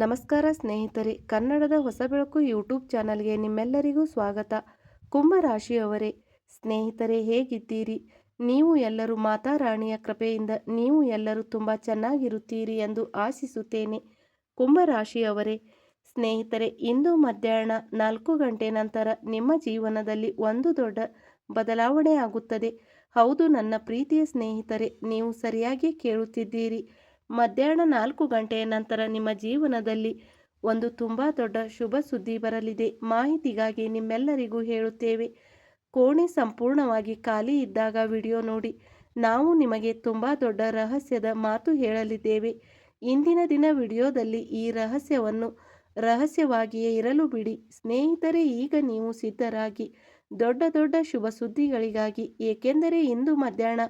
ನಮಸ್ಕಾರ ಸ್ನೇಹಿತರೆ, ಕನ್ನಡದ ಹೊಸ ಬೆಳಕು ಯೂಟ್ಯೂಬ್ ಚಾನಲ್ಗೆ ನಿಮ್ಮೆಲ್ಲರಿಗೂ ಸ್ವಾಗತ. ಕುಂಭರಾಶಿಯವರೇ, ಸ್ನೇಹಿತರೆ ಹೇಗಿದ್ದೀರಿ? ನೀವು ಎಲ್ಲರೂ ಮಾತಾ ರಾಣಿಯ ಕೃಪೆಯಿಂದ ನೀವು ಎಲ್ಲರೂ ತುಂಬ ಚೆನ್ನಾಗಿರುತ್ತೀರಿ ಎಂದು ಆಶಿಸುತ್ತೇನೆ. ಕುಂಭರಾಶಿಯವರೇ, ಸ್ನೇಹಿತರೆ, ಇಂದು ಮಧ್ಯಾಹ್ನ 4 ಗಂಟೆ ನಂತರ ನಿಮ್ಮ ಜೀವನದಲ್ಲಿ ಒಂದು ದೊಡ್ಡ ಬದಲಾವಣೆ ಆಗುತ್ತದೆ. ಹೌದು ನನ್ನ ಪ್ರೀತಿಯ ಸ್ನೇಹಿತರೆ, ನೀವು ಸರಿಯಾಗಿ ಕೇಳುತ್ತಿದ್ದೀರಿ. ಮಧ್ಯಾಹ್ನ 4 ಗಂಟೆಯ ನಂತರ ನಿಮ್ಮ ಜೀವನದಲ್ಲಿ ಒಂದು ತುಂಬ ದೊಡ್ಡ ಶುಭ ಸುದ್ದಿ ಬರಲಿದೆ. ಮಾಹಿತಿಗಾಗಿ ನಿಮ್ಮೆಲ್ಲರಿಗೂ ಹೇಳುತ್ತೇವೆ. ಕೋಣೆ ಸಂಪೂರ್ಣವಾಗಿ ಖಾಲಿ ಇದ್ದಾಗ ವಿಡಿಯೋ ನೋಡಿ. ನಾವು ನಿಮಗೆ ತುಂಬ ದೊಡ್ಡ ರಹಸ್ಯದ ಮಾತು ಹೇಳಲಿದ್ದೇವೆ. ಇಂದಿನ ದಿನ ವಿಡಿಯೋದಲ್ಲಿ ಈ ರಹಸ್ಯವನ್ನು ರಹಸ್ಯವಾಗಿಯೇ ಇರಲು ಬಿಡಿ. ಸ್ನೇಹಿತರೆ, ಈಗ ನೀವು ಸಿದ್ಧರಾಗಿ ದೊಡ್ಡ ದೊಡ್ಡ ಶುಭ ಸುದ್ದಿಗಳಿಗಾಗಿ, ಏಕೆಂದರೆ ಇಂದು ಮಧ್ಯಾಹ್ನ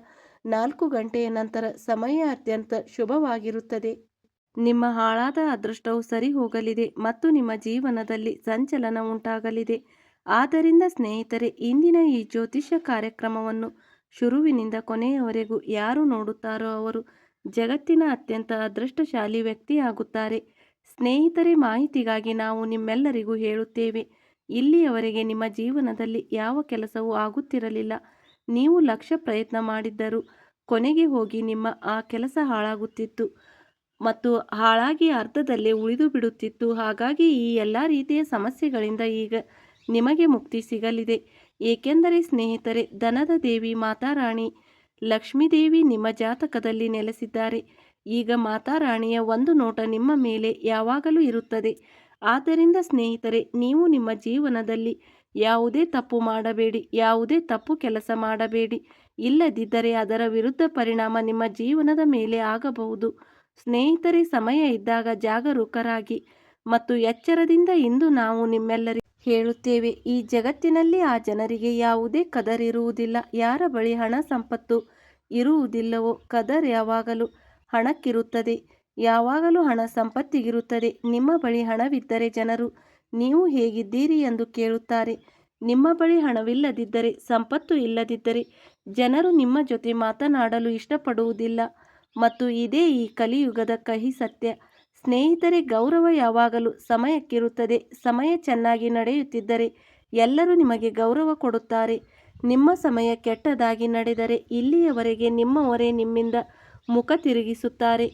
4 ಗಂಟೆಯ ನಂತರ ಸಮಯ ಅತ್ಯಂತ ಶುಭವಾಗಿರುತ್ತದೆ. ನಿಮ್ಮ ಹಾಳಾದ ಅದೃಷ್ಟವು ಸರಿ ಹೋಗಲಿದೆ ಮತ್ತು ನಿಮ್ಮ ಜೀವನದಲ್ಲಿ ಸಂಚಲನ ಉಂಟಾಗಲಿದೆ. ಆದ್ದರಿಂದ ಸ್ನೇಹಿತರೆ, ಇಂದಿನ ಈ ಜ್ಯೋತಿಷ್ಯ ಕಾರ್ಯಕ್ರಮವನ್ನು ಶುರುವಿನಿಂದ ಕೊನೆಯವರೆಗೂ ಯಾರು ನೋಡುತ್ತಾರೋ ಅವರು ಜಗತ್ತಿನ ಅತ್ಯಂತ ಅದೃಷ್ಟಶಾಲಿ ವ್ಯಕ್ತಿಯಾಗುತ್ತಾರೆ. ಸ್ನೇಹಿತರೆ, ಮಾಹಿತಿಗಾಗಿ ನಾವು ನಿಮ್ಮೆಲ್ಲರಿಗೂ ಹೇಳುತ್ತೇವೆ. ಇಲ್ಲಿಯವರೆಗೆ ನಿಮ್ಮ ಜೀವನದಲ್ಲಿ ಯಾವ ಕೆಲಸವೂ ಆಗುತ್ತಿರಲಿಲ್ಲ. ನೀವು ಲಕ್ಷ ಪ್ರಯತ್ನ ಮಾಡಿದ್ದರೂ ಕೊನೆಗೆ ಹೋಗಿ ನಿಮ್ಮ ಆ ಕೆಲಸ ಹಾಳಾಗುತ್ತಿತ್ತು ಮತ್ತು ಹಾಳಾಗಿ ಅರ್ಧದಲ್ಲೇ ಉಳಿದು ಬಿಡುತ್ತಿತ್ತು. ಹಾಗಾಗಿ ಈ ಎಲ್ಲ ರೀತಿಯ ಸಮಸ್ಯೆಗಳಿಂದ ಈಗ ನಿಮಗೆ ಮುಕ್ತಿ ಸಿಗಲಿದೆ. ಏಕೆಂದರೆ ಸ್ನೇಹಿತರೆ, ಧನದ ದೇವಿ ಮಾತಾರಾಣಿ ಲಕ್ಷ್ಮೀದೇವಿ ನಿಮ್ಮ ಜಾತಕದಲ್ಲಿ ನೆಲೆಸಿದ್ದಾರೆ. ಈಗ ಮಾತಾರಾಣಿಯ ಒಂದು ನೋಟ ನಿಮ್ಮ ಮೇಲೆ ಯಾವಾಗಲೂ ಇರುತ್ತದೆ. ಆದ್ದರಿಂದ ಸ್ನೇಹಿತರೆ, ನೀವು ನಿಮ್ಮ ಜೀವನದಲ್ಲಿ ಯಾವುದೇ ತಪ್ಪು ಮಾಡಬೇಡಿ, ಯಾವುದೇ ತಪ್ಪು ಕೆಲಸ ಮಾಡಬೇಡಿ. ಇಲ್ಲದಿದ್ದರೆ ಅದರ ವಿರುದ್ಧ ಪರಿಣಾಮ ನಿಮ್ಮ ಜೀವನದ ಮೇಲೆ ಆಗಬಹುದು. ಸ್ನೇಹಿತರೆ, ಸಮಯ ಇದ್ದಾಗ ಜಾಗರೂಕರಾಗಿ ಮತ್ತು ಎಚ್ಚರದಿಂದ ಇಂದು ನಾವು ನಿಮ್ಮೆಲ್ಲರಿಗೂ ಹೇಳುತ್ತೇವೆ. ಈ ಜಗತ್ತಿನಲ್ಲಿ ಆ ಜನರಿಗೆ ಯಾವುದೇ ಕದರ್ ಇರುವುದಿಲ್ಲ. ಯಾರ ಬಳಿ ಹಣ ಸಂಪತ್ತು ಇರುವುದಿಲ್ಲವೋ ಕದರ್ ಯಾವಾಗಲೂ ಹಣಕ್ಕಿರುತ್ತದೆ. ಯಾವಾಗಲೂ ಹಣ ಸಂಪತ್ತಿಗಿರುತ್ತದೆ. ನಿಮ್ಮ ಬಳಿ ಹಣವಿದ್ದರೆ ಜನರು ನೀವು ಹೇಗಿದ್ದೀರಿ ಎಂದು ಕೇಳುತ್ತಾರೆ. ನಿಮ್ಮ ಬಳಿ ಹಣವಿಲ್ಲದಿದ್ದರೆ, ಸಂಪತ್ತು ಇಲ್ಲದಿದ್ದರೆ ಜನರು ನಿಮ್ಮ ಜೊತೆ ಮಾತನಾಡಲು ಇಷ್ಟಪಡುವುದಿಲ್ಲ. ಮತ್ತು ಇದೇ ಈ ಕಲಿಯುಗದ ಕಹಿ ಸತ್ಯ. ಸ್ನೇಹಿತರೆ, ಗೌರವ ಯಾವಾಗಲೂ ಸಮಯಕ್ಕಿರುತ್ತದೆ. ಸಮಯ ಚೆನ್ನಾಗಿ ನಡೆಯುತ್ತಿದ್ದರೆ ಎಲ್ಲರೂ ನಿಮಗೆ ಗೌರವ ಕೊಡುತ್ತಾರೆ. ನಿಮ್ಮ ಸಮಯ ಕೆಟ್ಟದಾಗಿ ನಡೆದರೆ ಇಲ್ಲಿಯವರೆಗೆ ನಿಮ್ಮವರೇ ನಿಮ್ಮಿಂದ ಮುಖ ತಿರುಗಿಸುತ್ತಾರೆ.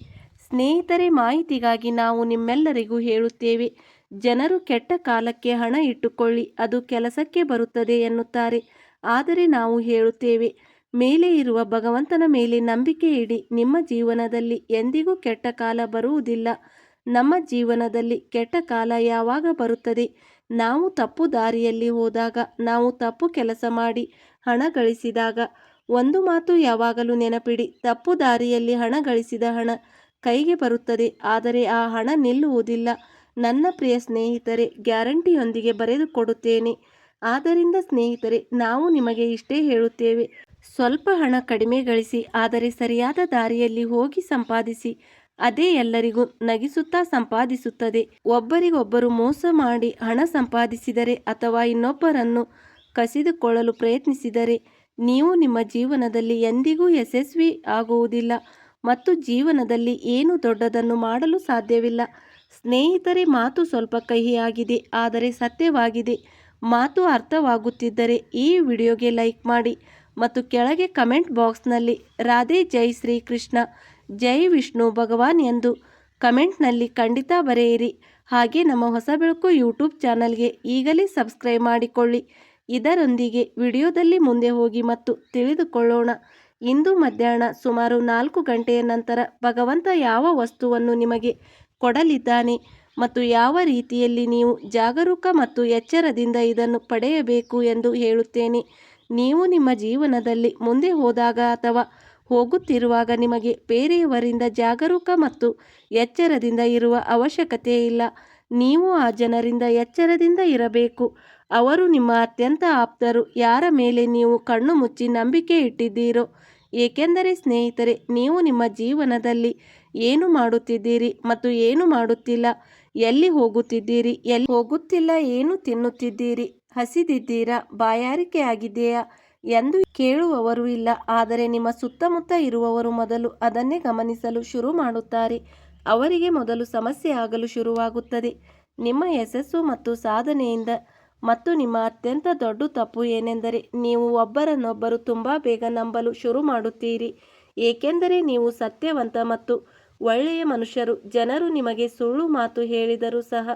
ಸ್ನೇಹಿತರೆ, ಮಾಹಿತಿಗಾಗಿ ನಾವು ನಿಮ್ಮೆಲ್ಲರಿಗೂ ಹೇಳುತ್ತೇವೆ. ಜನರು ಕೆಟ್ಟ ಕಾಲಕ್ಕೆ ಹಣ ಇಟ್ಟುಕೊಳ್ಳಿ, ಅದು ಕೆಲಸಕ್ಕೆ ಬರುತ್ತದೆ ಎನ್ನುತ್ತಾರೆ. ಆದರೆ ನಾವು ಹೇಳುತ್ತೇವೆ, ಮೇಲೆ ಇರುವ ಭಗವಂತನ ಮೇಲೆ ನಂಬಿಕೆ ಇಡಿ. ನಿಮ್ಮ ಜೀವನದಲ್ಲಿ ಎಂದಿಗೂ ಕೆಟ್ಟ ಕಾಲ ಬರುವುದಿಲ್ಲ. ನಮ್ಮ ಜೀವನದಲ್ಲಿ ಕೆಟ್ಟ ಕಾಲ ಯಾವಾಗ ಬರುತ್ತದೆ? ನಾವು ತಪ್ಪು ದಾರಿಯಲ್ಲಿ ಹೋದಾಗ, ನಾವು ತಪ್ಪು ಕೆಲಸ ಮಾಡಿ ಹಣ ಗಳಿಸಿದಾಗ. ಒಂದು ಮಾತು ಯಾವಾಗಲೂ ನೆನಪಿಡಿ, ತಪ್ಪು ದಾರಿಯಲ್ಲಿ ಹಣ ಗಳಿಸಿದ ಹಣ ಕೈಗೆ ಬರುತ್ತದೆ, ಆದರೆ ಆ ಹಣ ನಿಲ್ಲುವುದಿಲ್ಲ. ನನ್ನ ಪ್ರಿಯ ಸ್ನೇಹಿತರೆ, ಗ್ಯಾರಂಟಿಯೊಂದಿಗೆ ಬರೆದುಕೊಡುತ್ತೇನೆ. ಆದ್ದರಿಂದ ಸ್ನೇಹಿತರೆ, ನಾವು ನಿಮಗೆ ಇಷ್ಟೇ ಹೇಳುತ್ತೇವೆ. ಸ್ವಲ್ಪ ಹಣ ಕಡಿಮೆ ಗಳಿಸಿ, ಆದರೆ ಸರಿಯಾದ ದಾರಿಯಲ್ಲಿ ಹೋಗಿ ಸಂಪಾದಿಸಿ. ಅದೇ ಎಲ್ಲರಿಗೂ ನಗಿಸುತ್ತಾ ಸಂಪಾದಿಸುತ್ತದೆ. ಒಬ್ಬರಿಗೊಬ್ಬರು ಮೋಸ ಮಾಡಿ ಹಣ ಸಂಪಾದಿಸಿದರೆ ಅಥವಾ ಇನ್ನೊಬ್ಬರನ್ನು ಕಸಿದುಕೊಳ್ಳಲು ಪ್ರಯತ್ನಿಸಿದರೆ ನೀವು ನಿಮ್ಮ ಜೀವನದಲ್ಲಿ ಎಂದಿಗೂ ಯಶಸ್ವಿ ಆಗುವುದಿಲ್ಲ ಮತ್ತು ಜೀವನದಲ್ಲಿ ಏನು ದೊಡ್ಡದನ್ನು ಮಾಡಲು ಸಾಧ್ಯವಿಲ್ಲ. ಸ್ನೇಹಿತರೆ, ಮಾತು ಸ್ವಲ್ಪ ಕಹಿಯಾಗಿದೆ, ಆದರೆ ಸತ್ಯವಾಗಿದೆ. ಮಾತು ಅರ್ಥವಾಗುತ್ತಿದ್ದರೆ ಈ ವಿಡಿಯೋಗೆ ಲೈಕ್ ಮಾಡಿ ಮತ್ತು ಕೆಳಗೆ ಕಮೆಂಟ್ ಬಾಕ್ಸ್ನಲ್ಲಿ ರಾಧೆ, ಜೈ ಶ್ರೀ ಕೃಷ್ಣ, ಜೈ ವಿಷ್ಣು ಭಗವಾನ್ ಎಂದು ಕಮೆಂಟ್ನಲ್ಲಿ ಖಂಡಿತ ಬರೆಯಿರಿ. ಹಾಗೆ ನಮ್ಮ ಹೊಸ ಬೆಳಕು ಯೂಟ್ಯೂಬ್ ಚಾನಲ್ಗೆ ಈಗಲೇ ಸಬ್ಸ್ಕ್ರೈಬ್ ಮಾಡಿಕೊಳ್ಳಿ. ಇದರೊಂದಿಗೆ ವಿಡಿಯೋದಲ್ಲಿ ಮುಂದೆ ಹೋಗಿ ಮತ್ತು ತಿಳಿದುಕೊಳ್ಳೋಣ. ಇಂದು ಮಧ್ಯಾಹ್ನ ಸುಮಾರು 4 ಗಂಟೆಯ ನಂತರ ಭಗವಂತ ಯಾವ ವಸ್ತುವನ್ನು ನಿಮಗೆ ಕೊಡಲಿದ್ದಾನೆ ಮತ್ತು ಯಾವ ರೀತಿಯಲ್ಲಿ ನೀವು ಜಾಗರೂಕ ಮತ್ತು ಎಚ್ಚರದಿಂದ ಇದನ್ನು ಪಡೆಯಬೇಕು ಎಂದು ಹೇಳುತ್ತೇನೆ. ನೀವು ನಿಮ್ಮ ಜೀವನದಲ್ಲಿ ಮುಂದೆ ಹೋದಾಗ ಅಥವಾ ಹೋಗುತ್ತಿರುವಾಗ ನಿಮಗೆ ಬೇರೆಯವರಿಂದ ಜಾಗರೂಕ ಮತ್ತು ಎಚ್ಚರದಿಂದ ಇರುವ ಅವಶ್ಯಕತೆ ಇಲ್ಲ. ನೀವು ಆ ಜನರಿಂದ ಎಚ್ಚರದಿಂದ ಇರಬೇಕು. ಅವರು ನಿಮ್ಮ ಅತ್ಯಂತ ಆಪ್ತರು, ಯಾರ ಮೇಲೆ ನೀವು ಕಣ್ಣು ಮುಚ್ಚಿ ನಂಬಿಕೆ ಇಟ್ಟಿದ್ದೀರೋ. ಏಕೆಂದರೆ ಸ್ನೇಹಿತರೆ, ನೀವು ನಿಮ್ಮ ಜೀವನದಲ್ಲಿ ಏನು ಮಾಡುತ್ತಿದ್ದೀರಿ ಮತ್ತು ಏನು ಮಾಡುತ್ತಿಲ್ಲ, ಎಲ್ಲಿ ಹೋಗುತ್ತಿದ್ದೀರಿ, ಎಲ್ಲಿ ಹೋಗುತ್ತಿಲ್ಲ, ಏನು ತಿನ್ನುತ್ತಿದ್ದೀರಿ, ಹಸಿದಿದ್ದೀರಾ, ಬಾಯಾರಿಕೆ ಆಗಿದೆಯಾ ಎಂದು ಕೇಳುವವರು ಇಲ್ಲ. ಆದರೆ ನಿಮ್ಮ ಸುತ್ತಮುತ್ತ ಇರುವವರು ಮೊದಲು ಅದನ್ನೇ ಗಮನಿಸಲು ಶುರು ಮಾಡುತ್ತಾರೆ. ಅವರಿಗೆ ಮೊದಲು ಸಮಸ್ಯೆ ಆಗಲು ಶುರುವಾಗುತ್ತದೆ. ನಿಮ್ಮ ಯಶಸ್ಸು ಮತ್ತು ಸಾಧನೆಯಿಂದ ಮತ್ತು ನಿಮ್ಮ ಅತ್ಯಂತ ದೊಡ್ಡ ತಪ್ಪು ಏನೆಂದರೆ ನೀವು ಒಬ್ಬರನ್ನೊಬ್ಬರು ತುಂಬ ಬೇಗ ನಂಬಲು ಶುರು ಮಾಡುತ್ತೀರಿ, ಏಕೆಂದರೆ ನೀವು ಸತ್ಯವಂತ ಮತ್ತು ಒಳ್ಳೆಯ ಮನುಷ್ಯರು. ಜನರು ನಿಮಗೆ ಸುಳ್ಳು ಮಾತು ಹೇಳಿದರೂ ಸಹ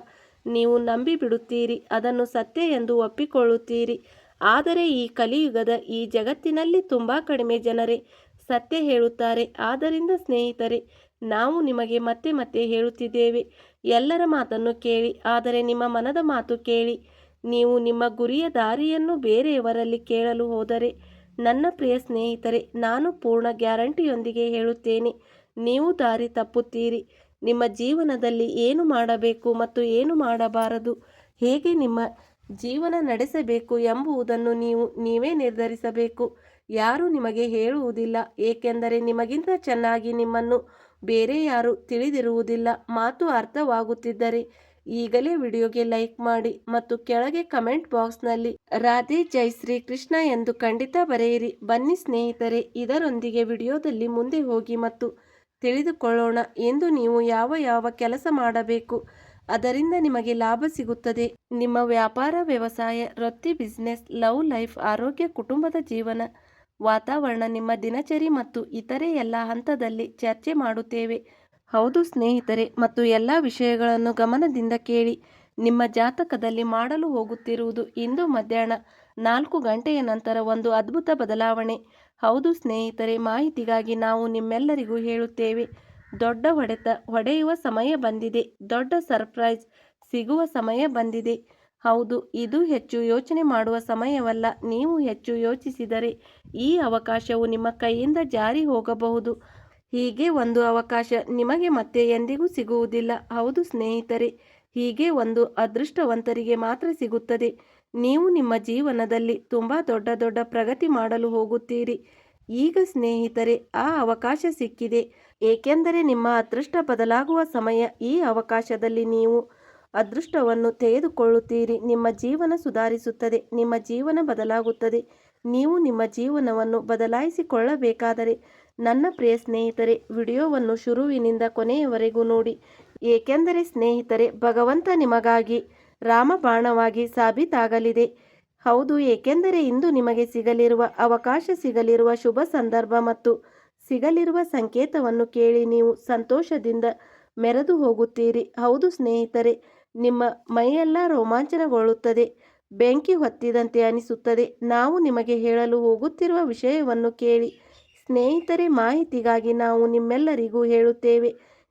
ನೀವು ನಂಬಿಬಿಡುತ್ತೀರಿ, ಅದನ್ನು ಸತ್ಯ ಎಂದು ಒಪ್ಪಿಕೊಳ್ಳುತ್ತೀರಿ. ಆದರೆ ಈ ಕಲಿಯುಗದ ಈ ಜಗತ್ತಿನಲ್ಲಿ ತುಂಬ ಕಡಿಮೆ ಜನರೇ ಸತ್ಯ ಹೇಳುತ್ತಾರೆ. ಆದ್ದರಿಂದ ಸ್ನೇಹಿತರೆ, ನಾವು ನಿಮಗೆ ಮತ್ತೆ ಮತ್ತೆ ಹೇಳುತ್ತಿದ್ದೇವೆ, ಎಲ್ಲರ ಮಾತನ್ನು ಕೇಳಿ, ಆದರೆ ನಿಮ್ಮ ಮನದ ಮಾತು ಕೇಳಿ. ನೀವು ನಿಮ್ಮ ಗುರಿಯ ದಾರಿಯನ್ನು ಬೇರೆಯವರಲ್ಲಿ ಕೇಳಲು ಹೋದರೆ, ನನ್ನ ಪ್ರಿಯ ಸ್ನೇಹಿತರೆ, ನಾನು ಪೂರ್ಣ ಗ್ಯಾರಂಟಿಯೊಂದಿಗೆ ಹೇಳುತ್ತೇನೆ, ನೀವು ದಾರಿ ತಪ್ಪುತ್ತೀರಿ. ನಿಮ್ಮ ಜೀವನದಲ್ಲಿ ಏನು ಮಾಡಬೇಕು ಮತ್ತು ಏನು ಮಾಡಬಾರದು, ಹೇಗೆ ನಿಮ್ಮ ಜೀವನ ನಡೆಸಬೇಕು ಎಂಬುದನ್ನು ನೀವೇ ನಿರ್ಧರಿಸಬೇಕು. ಯಾರೂ ನಿಮಗೆ ಹೇಳುವುದಿಲ್ಲ, ಏಕೆಂದರೆ ನಿಮಗಿಂತ ಚೆನ್ನಾಗಿ ನಿಮ್ಮನ್ನು ಬೇರೆ ಯಾರೂ ತಿಳಿದಿರುವುದಿಲ್ಲ. ಮಾತು ಅರ್ಥವಾಗುತ್ತಿದ್ದರೆ ಈಗಲೇ ವಿಡಿಯೋಗೆ ಲೈಕ್ ಮಾಡಿ ಮತ್ತು ಕೆಳಗೆ ಕಮೆಂಟ್ ಬಾಕ್ಸ್ನಲ್ಲಿ ರಾಧೆ ಜೈ ಶ್ರೀ ಕೃಷ್ಣ ಎಂದು ಖಂಡಿತ ಬರೆಯಿರಿ. ಬನ್ನಿ ಸ್ನೇಹಿತರೆ, ಇದರೊಂದಿಗೆ ವಿಡಿಯೋದಲ್ಲಿ ಮುಂದೆ ಹೋಗಿ ಮತ್ತು ತಿಳಿದುಕೊಳ್ಳೋಣ ಎಂದು ನೀವು ಯಾವ ಕೆಲಸ ಮಾಡಬೇಕು, ಅದರಿಂದ ನಿಮಗೆ ಲಾಭ ಸಿಗುತ್ತದೆ. ನಿಮ್ಮ ವ್ಯಾಪಾರ, ವ್ಯವಸಾಯ, ವೃತ್ತಿ, ಬಿಸಿನೆಸ್, ಲವ್ ಲೈಫ್, ಆರೋಗ್ಯ, ಕುಟುಂಬದ ಜೀವನ, ವಾತಾವರಣ, ನಿಮ್ಮ ದಿನಚರಿ ಮತ್ತು ಇತರೆ ಎಲ್ಲ ಹಂತದಲ್ಲಿ ಚರ್ಚೆ ಮಾಡುತ್ತೇವೆ. ಹೌದು ಸ್ನೇಹಿತರೆ, ಮತ್ತು ಎಲ್ಲ ವಿಷಯಗಳನ್ನು ಗಮನದಿಂದ ಕೇಳಿ. ನಿಮ್ಮ ಜಾತಕದಲ್ಲಿ ಮಾಡಲು ಹೋಗುತ್ತಿರುವುದು ಇಂದು ಮಧ್ಯಾಹ್ನ 4 ಗಂಟೆಯ ನಂತರ ಒಂದು ಅದ್ಭುತ ಬದಲಾವಣೆ. ಹೌದು ಸ್ನೇಹಿತರೆ, ಮಾಹಿತಿಗಾಗಿ ನಾವು ನಿಮ್ಮೆಲ್ಲರಿಗೂ ಹೇಳುತ್ತೇವೆ, ದೊಡ್ಡ ಹೊಡೆಯುವ ಸಮಯ ಬಂದಿದೆ. ದೊಡ್ಡ ಸರ್ಪ್ರೈಸ್ ಸಿಗುವ ಸಮಯ ಬಂದಿದೆ. ಹೌದು, ಇದು ಹೆಚ್ಚು ಯೋಚನೆ ಮಾಡುವ ಸಮಯವಲ್ಲ. ನೀವು ಹೆಚ್ಚು ಯೋಚಿಸಿದರೆ ಈ ಅವಕಾಶವು ನಿಮ್ಮ ಕೈಯಿಂದ ಜಾರಿ ಹೋಗಬಹುದು. ಹೀಗೆ ಒಂದು ಅವಕಾಶ ನಿಮಗೆ ಮತ್ತೆ ಎಂದಿಗೂ ಸಿಗುವುದಿಲ್ಲ. ಹೌದು ಸ್ನೇಹಿತರೆ, ಹೀಗೆ ಒಂದು ಅದೃಷ್ಟವಂತರಿಗೆ ಮಾತ್ರ ಸಿಗುತ್ತದೆ. ನೀವು ನಿಮ್ಮ ಜೀವನದಲ್ಲಿ ತುಂಬ ದೊಡ್ಡ ಪ್ರಗತಿ ಮಾಡಲು ಹೋಗುತ್ತೀರಿ. ಈಗ ಸ್ನೇಹಿತರೆ, ಆ ಅವಕಾಶ ಸಿಕ್ಕಿದೆ, ಏಕೆಂದರೆ ನಿಮ್ಮ ಅದೃಷ್ಟ ಬದಲಾಗುವ ಸಮಯ. ಈ ಅವಕಾಶದಲ್ಲಿ ನೀವು ಅದೃಷ್ಟವನ್ನು ತೆಗೆದುಕೊಳ್ಳುತ್ತೀರಿ. ನಿಮ್ಮ ಜೀವನ ಸುಧಾರಿಸುತ್ತದೆ, ನಿಮ್ಮ ಜೀವನ ಬದಲಾಗುತ್ತದೆ. ನೀವು ನಿಮ್ಮ ಜೀವನವನ್ನು ಬದಲಾಯಿಸಿಕೊಳ್ಳಬೇಕಾದರೆ ನನ್ನ ಪ್ರಿಯ ಸ್ನೇಹಿತರೆ, ವಿಡಿಯೋವನ್ನು ಶುರುವಿನಿಂದ ಕೊನೆಯವರೆಗೂ ನೋಡಿ. ಏಕೆಂದರೆ ಸ್ನೇಹಿತರೆ, ಭಗವಂತ ನಿಮಗಾಗಿ ರಾಮಬಾಣವಾಗಿ ಸಾಬೀತಾಗಲಿದೆ. ಹೌದು, ಏಕೆಂದರೆ ಇಂದು ನಿಮಗೆ ಸಿಗಲಿರುವ ಅವಕಾಶ, ಸಿಗಲಿರುವ ಶುಭ ಸಂದರ್ಭ ಮತ್ತು ಸಿಗಲಿರುವ ಸಂಕೇತವನ್ನು ಕೇಳಿ ನೀವು ಸಂತೋಷದಿಂದ ಮೆರೆದು ಹೋಗುತ್ತೀರಿ. ಹೌದು ಸ್ನೇಹಿತರೆ, ನಿಮ್ಮ ಮೈಯೆಲ್ಲ ರೋಮಾಂಚನಗೊಳ್ಳುತ್ತದೆ, ಬೆಂಕಿ ಹೊತ್ತಿದಂತೆ ಅನಿಸುತ್ತದೆ. ನಾವು ನಿಮಗೆ ಹೇಳಲು ಹೋಗುತ್ತಿರುವ ವಿಷಯವನ್ನು ಕೇಳಿ ಸ್ನೇಹಿತರೆ. ಮಾಹಿತಿಗಾಗಿ ನಾವು ನಿಮ್ಮೆಲ್ಲರಿಗೂ ಹೇಳುತ್ತೇವೆ,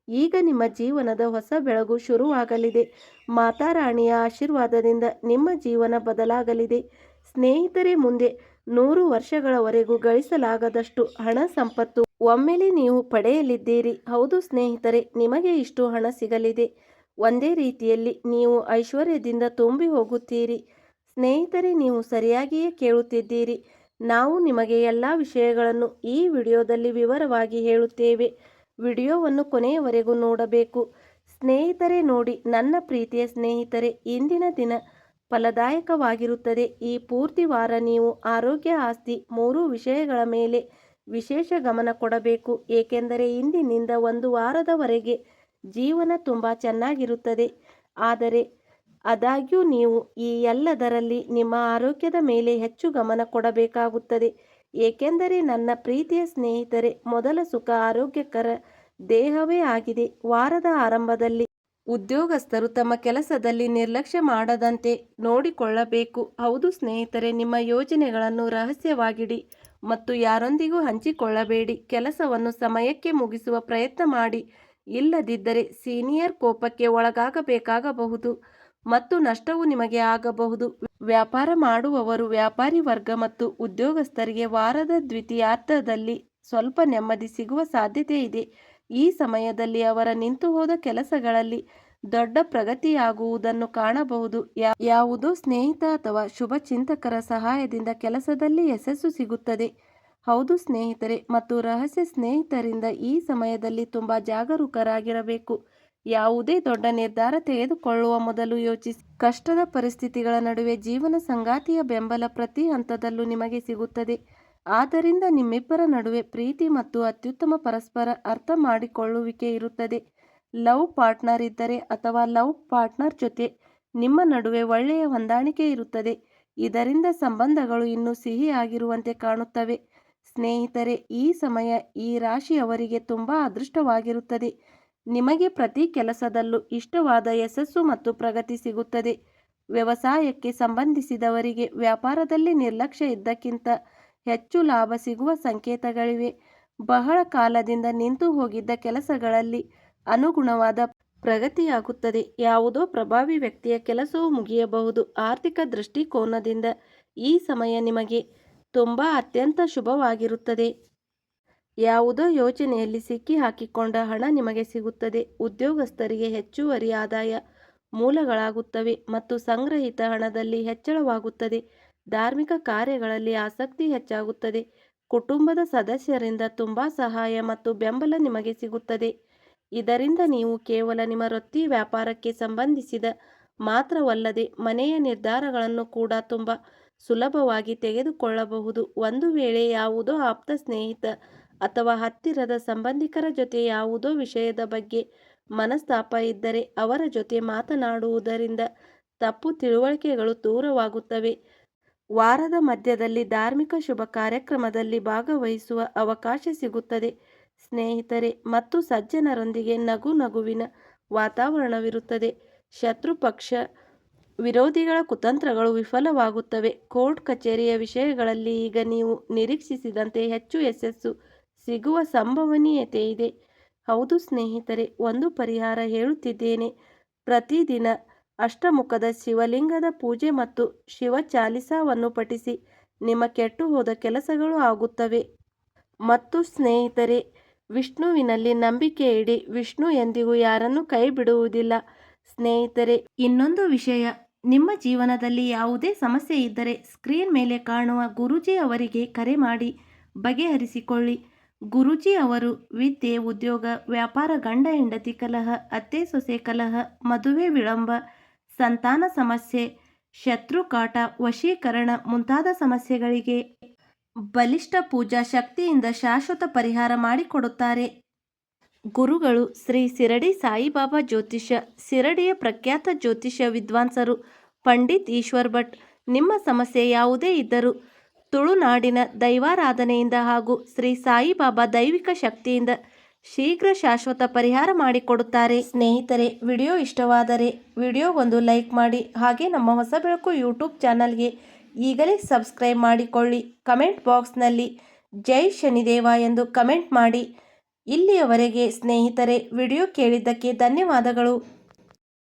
ಈಗ ನಿಮ್ಮ ಜೀವನದ ಹೊಸ ಬೆಳಗು ಶುರುವಾಗಲಿದೆ. ಮಾತಾರಾಣಿಯ ಆಶೀರ್ವಾದದಿಂದ ನಿಮ್ಮ ಜೀವನ ಬದಲಾಗಲಿದೆ ಸ್ನೇಹಿತರೆ. ಮುಂದೆ 100 ವರ್ಷಗಳವರೆಗೂ ಗಳಿಸಲಾಗದಷ್ಟು ಹಣ ಸಂಪತ್ತು ಒಮ್ಮೆಲೆ ನೀವು ಪಡೆಯಲಿದ್ದೀರಿ. ಹೌದು ಸ್ನೇಹಿತರೆ, ನಿಮಗೆ ಇಷ್ಟು ಹಣ ಸಿಗಲಿದೆ. ಒಂದೇ ರೀತಿಯಲ್ಲಿ ನೀವು ಐಶ್ವರ್ಯದಿಂದ ತುಂಬಿ ಹೋಗುತ್ತೀರಿ. ಸ್ನೇಹಿತರೆ, ನೀವು ಸರಿಯಾಗಿಯೇ ಕೇಳುತ್ತಿದ್ದೀರಿ. ನಾವು ನಿಮಗೆ ಎಲ್ಲ ವಿಷಯಗಳನ್ನು ಈ ವಿಡಿಯೋದಲ್ಲಿ ವಿವರವಾಗಿ ಹೇಳುತ್ತೇವೆ. ವಿಡಿಯೋವನ್ನು ಕೊನೆಯವರೆಗೂ ನೋಡಬೇಕು ಸ್ನೇಹಿತರೆ. ನೋಡಿ ನನ್ನ ಪ್ರೀತಿಯ ಸ್ನೇಹಿತರೆ, ಇಂದಿನ ದಿನ ಫಲದಾಯಕವಾಗಿರುತ್ತದೆ. ಈ ಪೂರ್ತಿ ವಾರ ನೀವು ಆರೋಗ್ಯ, ಆಸ್ತಿ 3 ವಿಷಯಗಳ ಮೇಲೆ ವಿಶೇಷ ಗಮನ ಕೊಡಬೇಕು, ಏಕೆಂದರೆ ಇಂದಿನಿಂದ ಒಂದು ವಾರದವರೆಗೆ ಜೀವನ ತುಂಬ ಚೆನ್ನಾಗಿರುತ್ತದೆ. ಆದರೆ ಆದಾಗ್ಯೂ ನೀವು ಈ ಎಲ್ಲದರಲ್ಲಿ ನಿಮ್ಮ ಆರೋಗ್ಯದ ಮೇಲೆ ಹೆಚ್ಚು ಗಮನ ಕೊಡಬೇಕಾಗುತ್ತದೆ, ಏಕೆಂದರೆ ನನ್ನ ಪ್ರೀತಿಯ ಸ್ನೇಹಿತರೆ, ಮೊದಲ ಸುಖ ಆರೋಗ್ಯಕರ ದೇಹವೇ ಆಗಿದೆ. ವಾರದ ಆರಂಭದಲ್ಲಿ ಉದ್ಯೋಗಸ್ಥರು ತಮ್ಮ ಕೆಲಸದಲ್ಲಿ ನಿರ್ಲಕ್ಷ್ಯ ಮಾಡದಂತೆ ನೋಡಿಕೊಳ್ಳಬೇಕು. ಹೌದು ಸ್ನೇಹಿತರೆ, ನಿಮ್ಮ ಯೋಜನೆಗಳನ್ನು ರಹಸ್ಯವಾಗಿಡಿ ಮತ್ತು ಯಾರೊಂದಿಗೂ ಹಂಚಿಕೊಳ್ಳಬೇಡಿ. ಕೆಲಸವನ್ನು ಸಮಯಕ್ಕೆ ಮುಗಿಸುವ ಪ್ರಯತ್ನ ಮಾಡಿ, ಇಲ್ಲದಿದ್ದರೆ ಸೀನಿಯರ್ ಕೋಪಕ್ಕೆ ಒಳಗಾಗಬೇಕಾಗಬಹುದು ಮತ್ತು ನಷ್ಟವು ನಿಮಗೆ ಆಗಬಹುದು. ವ್ಯಾಪಾರ ಮಾಡುವವರು, ವ್ಯಾಪಾರಿ ವರ್ಗ ಮತ್ತು ಉದ್ಯೋಗಸ್ಥರಿಗೆ ವಾರದ ದ್ವಿತೀಯಾರ್ಧದಲ್ಲಿ ಸ್ವಲ್ಪ ನೆಮ್ಮದಿ ಸಿಗುವ ಸಾಧ್ಯತೆ ಇದೆ. ಈ ಸಮಯದಲ್ಲಿ ಅವರ ನಿಂತುಹೋದ ಕೆಲಸಗಳಲ್ಲಿ ದೊಡ್ಡ ಪ್ರಗತಿಯಾಗುವುದನ್ನು ಕಾಣಬಹುದು. ಯಾವುದೋ ಸ್ನೇಹಿತ ಅಥವಾ ಶುಭಚಿಂತಕರ ಸಹಾಯದಿಂದ ಕೆಲಸದಲ್ಲಿ ಯಶಸ್ಸು ಸಿಗುತ್ತದೆ. ಹೌದು ಸ್ನೇಹಿತರೆ, ಮತ್ತು ರಹಸ್ಯ ಸ್ನೇಹಿತರಿಂದ ಈ ಸಮಯದಲ್ಲಿ ತುಂಬ ಜಾಗರೂಕರಾಗಿರಬೇಕು. ಯಾವುದೇ ದೊಡ್ಡ ನಿರ್ಧಾರ ತೆಗೆದುಕೊಳ್ಳುವ ಮೊದಲು ಯೋಚಿಸಿ. ಕಷ್ಟದ ಪರಿಸ್ಥಿತಿಗಳ ನಡುವೆ ಜೀವನ ಸಂಗಾತಿಯ ಬೆಂಬಲ ಪ್ರತಿ ಹಂತದಲ್ಲೂ ನಿಮಗೆ ಸಿಗುತ್ತದೆ. ಆದ್ದರಿಂದ ನಿಮ್ಮಿಬ್ಬರ ನಡುವೆ ಪ್ರೀತಿ ಮತ್ತು ಅತ್ಯುತ್ತಮ ಪರಸ್ಪರ ಅರ್ಥ ಮಾಡಿಕೊಳ್ಳುವಿಕೆ ಇರುತ್ತದೆ. ಲವ್ ಪಾರ್ಟ್ನರ್ ಇದ್ದರೆ ಅಥವಾ ಲವ್ ಪಾರ್ಟ್ನರ್ ಜೊತೆ ನಿಮ್ಮ ನಡುವೆ ಒಳ್ಳೆಯ ಹೊಂದಾಣಿಕೆ ಇರುತ್ತದೆ. ಇದರಿಂದ ಸಂಬಂಧಗಳು ಇನ್ನೂ ಸಿಹಿಯಾಗಿರುವಂತೆ ಕಾಣುತ್ತವೆ. ಸ್ನೇಹಿತರೆ, ಈ ಸಮಯ ಈ ರಾಶಿಯವರಿಗೆ ತುಂಬ ಅದೃಷ್ಟವಾಗಿರುತ್ತದೆ. ನಿಮಗೆ ಪ್ರತಿ ಕೆಲಸದಲ್ಲೂ ಇಷ್ಟವಾದ ಯಶಸ್ಸು ಮತ್ತು ಪ್ರಗತಿ ಸಿಗುತ್ತದೆ. ವ್ಯವಸಾಯಕ್ಕೆ ಸಂಬಂಧಿಸಿದವರಿಗೆ ವ್ಯಾಪಾರದಲ್ಲಿ ನಿರ್ಲಕ್ಷ್ಯ ಇದ್ದಕ್ಕಿಂತ ಹೆಚ್ಚು ಲಾಭ ಸಿಗುವ ಸಂಕೇತಗಳಿವೆ. ಬಹಳ ಕಾಲದಿಂದ ನಿಂತು ಹೋಗಿದ್ದ ಕೆಲಸಗಳಲ್ಲಿ ಅನುಗುಣವಾದ ಪ್ರಗತಿಯಾಗುತ್ತದೆ. ಯಾವುದೋ ಪ್ರಭಾವಿ ವ್ಯಕ್ತಿಯ ಕೆಲಸವು ಮುಗಿಯಬಹುದು. ಆರ್ಥಿಕ ದೃಷ್ಟಿಕೋನದಿಂದ ಈ ಸಮಯ ನಿಮಗೆ ತುಂಬ ಅತ್ಯಂತ ಶುಭವಾಗಿರುತ್ತದೆ. ಯಾವುದೋ ಯೋಜನೆಯಲ್ಲಿ ಸಿಕ್ಕಿ ಹಾಕಿಕೊಂಡ ಹಣ ನಿಮಗೆ ಸಿಗುತ್ತದೆ. ಉದ್ಯೋಗಸ್ಥರಿಗೆ ಹೆಚ್ಚುವರಿ ಆದಾಯ ಮೂಲಗಳಾಗುತ್ತವೆ ಮತ್ತು ಸಂಗ್ರಹಿತ ಹಣದಲ್ಲಿ ಹೆಚ್ಚಳವಾಗುತ್ತದೆ. ಧಾರ್ಮಿಕ ಕಾರ್ಯಗಳಲ್ಲಿ ಆಸಕ್ತಿ ಹೆಚ್ಚಾಗುತ್ತದೆ. ಕುಟುಂಬದ ಸದಸ್ಯರಿಂದ ತುಂಬ ಸಹಾಯ ಮತ್ತು ಬೆಂಬಲ ನಿಮಗೆ ಸಿಗುತ್ತದೆ. ಇದರಿಂದ ನೀವು ಕೇವಲ ನಿಮ್ಮ ವೃತ್ತಿ ವ್ಯಾಪಾರಕ್ಕೆ ಸಂಬಂಧಿಸಿದ ಮಾತ್ರವಲ್ಲದೆ ಮನೆಯ ನಿರ್ಧಾರಗಳನ್ನು ಕೂಡ ತುಂಬ ಸುಲಭವಾಗಿ ತೆಗೆದುಕೊಳ್ಳಬಹುದು. ಒಂದು ವೇಳೆ ಯಾವುದೋ ಆಪ್ತ ಸ್ನೇಹಿತ ಅಥವಾ ಹತ್ತಿರದ ಸಂಬಂಧಿಕರ ಜೊತೆ ಯಾವುದೋ ವಿಷಯದ ಬಗ್ಗೆ ಮನಸ್ತಾಪ ಇದ್ದರೆ ಅವರ ಜೊತೆ ಮಾತನಾಡುವುದರಿಂದ ತಪ್ಪು ತಿಳುವಳಿಕೆಗಳು ದೂರವಾಗುತ್ತವೆ. ವಾರದ ಮಧ್ಯದಲ್ಲಿ ಧಾರ್ಮಿಕ ಶುಭ ಕಾರ್ಯಕ್ರಮದಲ್ಲಿ ಭಾಗವಹಿಸುವ ಅವಕಾಶ ಸಿಗುತ್ತದೆ. ಸ್ನೇಹಿತರೆ ಮತ್ತು ಸಜ್ಜನರೊಂದಿಗೆ ನಗುವಿನ ವಾತಾವರಣವಿರುತ್ತದೆ. ಶತ್ರು ಪಕ್ಷ ವಿರೋಧಿಗಳ ಕುತಂತ್ರಗಳು ವಿಫಲವಾಗುತ್ತವೆ. ಕೋರ್ಟ್ ಕಚೇರಿಯ ವಿಷಯಗಳಲ್ಲಿ ಈಗ ನೀವು ನಿರೀಕ್ಷಿಸಿದಂತೆ ಹೆಚ್ಚು ಯಶಸ್ಸು ಸಿಗುವ ಸಂಭವನೀಯತೆ ಇದೆ. ಹೌದು ಸ್ನೇಹಿತರೆ, ಒಂದು ಪರಿಹಾರ ಹೇಳುತ್ತಿದ್ದೇನೆ. ಪ್ರತಿದಿನ ಅಷ್ಟಮುಖದ ಶಿವಲಿಂಗದ ಪೂಜೆ ಮತ್ತು ಶಿವ ಚಾಲಿಸಾವನ್ನು ಪಠಿಸಿ. ನಿಮ್ಮ ಕೆಟ್ಟು ಹೋದ ಕೆಲಸಗಳು ಆಗುತ್ತವೆ. ಮತ್ತು ಸ್ನೇಹಿತರೆ, ವಿಷ್ಣುವಿನಲ್ಲಿ ನಂಬಿಕೆ ಇಡಿ. ವಿಷ್ಣು ಎಂದಿಗೂ ಯಾರನ್ನೂ ಕೈ ಬಿಡುವುದಿಲ್ಲ. ಸ್ನೇಹಿತರೆ, ಇನ್ನೊಂದು ವಿಷಯ, ನಿಮ್ಮ ಜೀವನದಲ್ಲಿ ಯಾವುದೇ ಸಮಸ್ಯೆ ಇದ್ದರೆ ಸ್ಕ್ರೀನ್ ಮೇಲೆ ಕಾಣುವ ಗುರೂಜಿ ಅವರಿಗೆ ಕರೆ ಮಾಡಿ ಬಗೆಹರಿಸಿಕೊಳ್ಳಿ. ಗುರೂಜಿ ಅವರು ವಿದ್ಯೆ, ಉದ್ಯೋಗ, ವ್ಯಾಪಾರ, ಗಂಡ ಹೆಂಡತಿ ಕಲಹ, ಅತ್ತೆ ಸೊಸೆ ಕಲಹ, ಮದುವೆ ವಿಳಂಬ, ಸಂತಾನ ಸಮಸ್ಯೆ, ಶತ್ರು ಕಾಟ, ವಶೀಕರಣ ಮುಂತಾದ ಸಮಸ್ಯೆಗಳಿಗೆ ಬಲಿಷ್ಠ ಪೂಜಾ ಶಕ್ತಿಯಿಂದ ಶಾಶ್ವತ ಪರಿಹಾರ ಮಾಡಿಕೊಡುತ್ತಾರೆ. ಗುರುಗಳು ಶ್ರೀ ಶಿರಡಿ ಸಾಯಿಬಾಬಾ ಜ್ಯೋತಿಷ್ಯ, ಶಿರಡಿಯ ಪ್ರಖ್ಯಾತ ಜ್ಯೋತಿಷ್ಯ ವಿದ್ವಾಂಸರು ಪಂಡಿತ್ ಈಶ್ವರ್ ಭಟ್. ನಿಮ್ಮ ಸಮಸ್ಯೆ ಯಾವುದೇ ಇದ್ದರೂ ತುಳುನಾಡಿನ ದೈವಾರಾಧನೆಯಿಂದ ಹಾಗೂ ಶ್ರೀ ಸಾಯಿಬಾಬಾ ದೈವಿಕ ಶಕ್ತಿಯಿಂದ ಶೀಘ್ರ ಶಾಶ್ವತ ಪರಿಹಾರ ಮಾಡಿಕೊಡುತ್ತಾರೆ. ಸ್ನೇಹಿತರೆ, ವಿಡಿಯೋ ಇಷ್ಟವಾದರೆ ವಿಡಿಯೋಗೊಂದು ಲೈಕ್ ಮಾಡಿ. ಹಾಗೆ ನಮ್ಮ ಹೊಸ ಬೆಳಕು ಯೂಟ್ಯೂಬ್ ಚಾನಲ್ಗೆ ಈಗಲೇ ಸಬ್ಸ್ಕ್ರೈಬ್ ಮಾಡಿಕೊಳ್ಳಿ. ಕಮೆಂಟ್ ಬಾಕ್ಸ್ನಲ್ಲಿ ಜೈ ಶನಿದೇವ ಎಂದು ಕಮೆಂಟ್ ಮಾಡಿ. ಇಲ್ಲಿಯವರೆಗೆ ಸ್ನೇಹಿತರೆ ವಿಡಿಯೋ ಕೇಳಿದ್ದಕ್ಕೆ ಧನ್ಯವಾದಗಳು.